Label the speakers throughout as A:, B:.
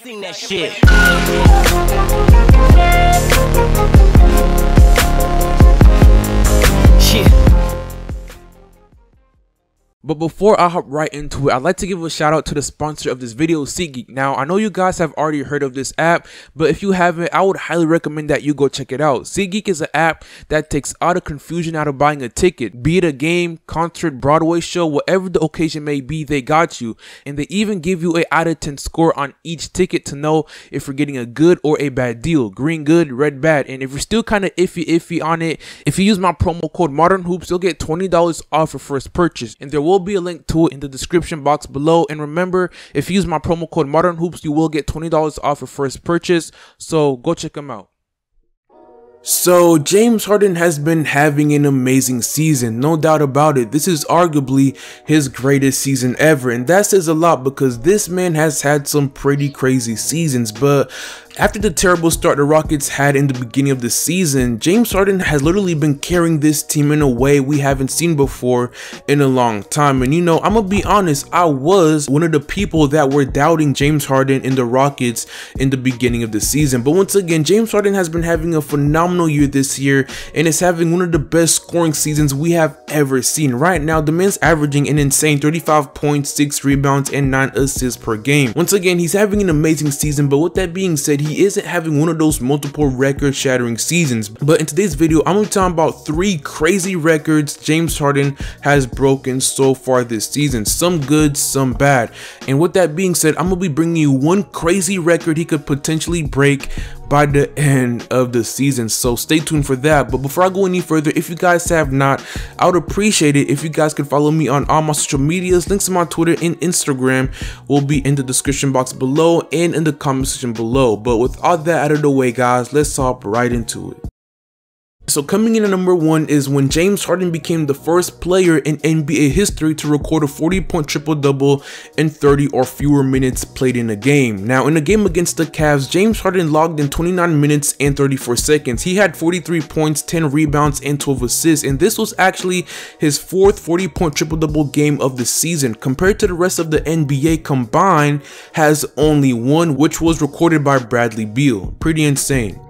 A: Sing that shit.
B: But before I hop right into it, I'd like to give a shout out to the sponsor of this video, SeatGeek. Now, I know you guys have already heard of this app, but if you haven't, I would highly recommend that you go check it out. SeatGeek is an app that takes all the confusion out of buying a ticket. Be it a game, concert, Broadway show, whatever the occasion may be, they got you. And they even give you a out of 10 score on each ticket to know if you're getting a good or a bad deal. Green good, red bad. And if you're still kind of iffy on it, if you use my promo code ModernHoops, you'll get $20 off your first purchase. And there will be a link to it in the description box below. And remember, if you use my promo code ModernHoops, you will get $20 off your first purchase. So go check them out. So James Harden has been having an amazing season, no doubt about it. This is arguably his greatest season ever, and that says a lot because this man has had some pretty crazy seasons. But after the terrible start the Rockets had in the beginning of the season, James Harden has literally been carrying this team in a way we haven't seen before in a long time. And you know, I'm gonna be honest, I was one of the people that were doubting James Harden in the Rockets in the beginning of the season. But once again, James Harden has been having a phenomenal year this year and is having one of the best scoring seasons we have ever seen. Right now, the man's averaging an insane 35 points, 6 rebounds, and 9 assists per game. Once again, he's having an amazing season, but with that being said, he isn't having one of those multiple record-shattering seasons. But in today's video, I'm going to talk about 3 crazy records James Harden has broken so far this season. Some good, some bad. And with that being said, I'm going to be bringing you one crazy record he could potentially break by the end of the season, so stay tuned for that. But before I go any further, if you guys have not, I would appreciate it if you guys could follow me on all my social medias. Links to my Twitter and Instagram will be in the description box below and in the comment section below. But with all that out of the way, guys, let's hop right into it. So coming in at number 1 is when James Harden became the first player in NBA history to record a 40-point triple-double in 30 or fewer minutes played in a game. Now, in a game against the Cavs, James Harden logged in 29 minutes and 34 seconds. He had 43 points, 10 rebounds, and 12 assists, and this was actually his 4th 40-point triple-double game of the season. Compared to the rest of the NBA combined, has only one, which was recorded by Bradley Beal. Pretty insane.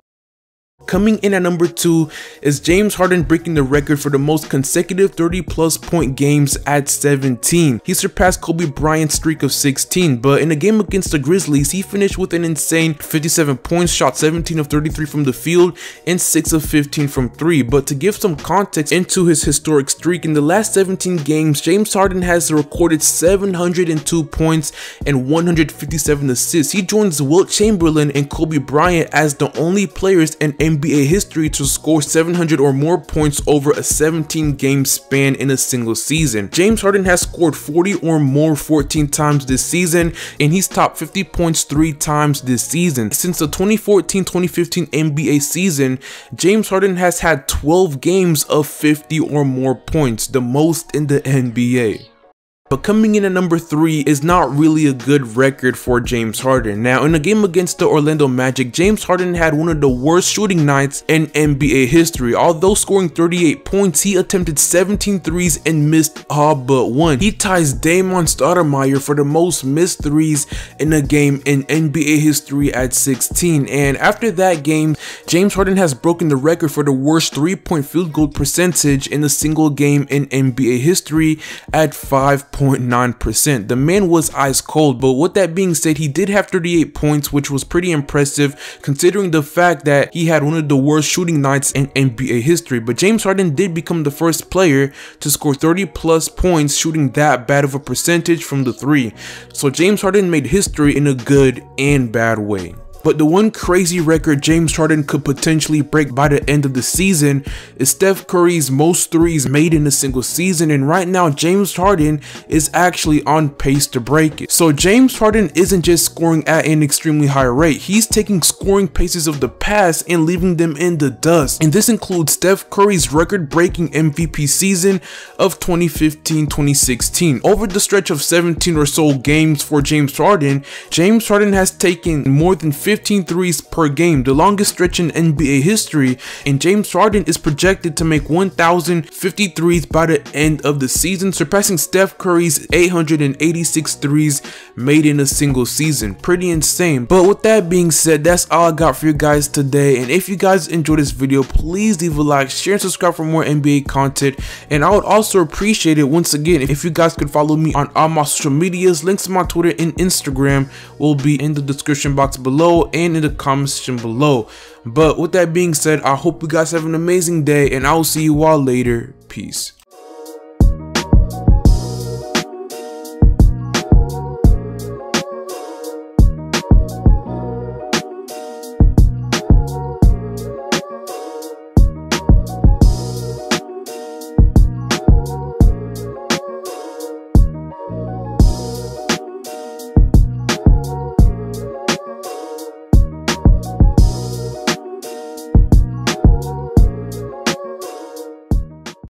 B: Coming in at number 2 is James Harden breaking the record for the most consecutive 30-plus point games at 17. He surpassed Kobe Bryant's streak of 16, but in a game against the Grizzlies, he finished with an insane 57 points, shot 17 of 33 from the field, and 6 of 15 from 3. But to give some context into his historic streak, in the last 17 games, James Harden has recorded 702 points and 157 assists. He joins Wilt Chamberlain and Kobe Bryant as the only players in NBA history to score 700 or more points over a 17-game span in a single season. James Harden has scored 40 or more 14 times this season, and he's topped 50 points 3 times this season. Since the 2014-2015 NBA season, James Harden has had 12 games of 50 or more points, the most in the NBA. But coming in at number 3 is not really a good record for James Harden. Now, in a game against the Orlando Magic, James Harden had one of the worst shooting nights in NBA history. Although scoring 38 points, he attempted 17 threes and missed all but one. He ties Damon Stoudemire for the most missed threes in a game in NBA history at 16. And after that game, James Harden has broken the record for the worst 3-point field goal percentage in a single game in NBA history at 5.9%. The man was ice cold, but with that being said, he did have 38 points, which was pretty impressive considering the fact that he had one of the worst shooting nights in NBA history. But James Harden did become the first player to score 30+ points shooting that bad of a percentage from the 3. So James Harden made history in a good and bad way. But the one crazy record James Harden could potentially break by the end of the season is Steph Curry's most threes made in a single season, and right now James Harden is actually on pace to break it. So James Harden isn't just scoring at an extremely high rate, he's taking scoring paces of the past and leaving them in the dust. And this includes Steph Curry's record-breaking MVP season of 2015-2016. Over the stretch of 17 or so games for James Harden has taken more than 15 threes per game, the longest stretch in NBA history, and James Harden is projected to make 1,050 threes by the end of the season, surpassing Steph Curry's 886 threes made in a single season. Pretty insane. But with that being said, that's all I got for you guys today, and if you guys enjoyed this video, please leave a like, share, and subscribe for more NBA content. And I would also appreciate it once again if you guys could follow me on all my social medias. Links to my Twitter and Instagram will be in the description box below and in the comment section below. But with that being said, I hope you guys have an amazing day, and I will see you all later. Peace.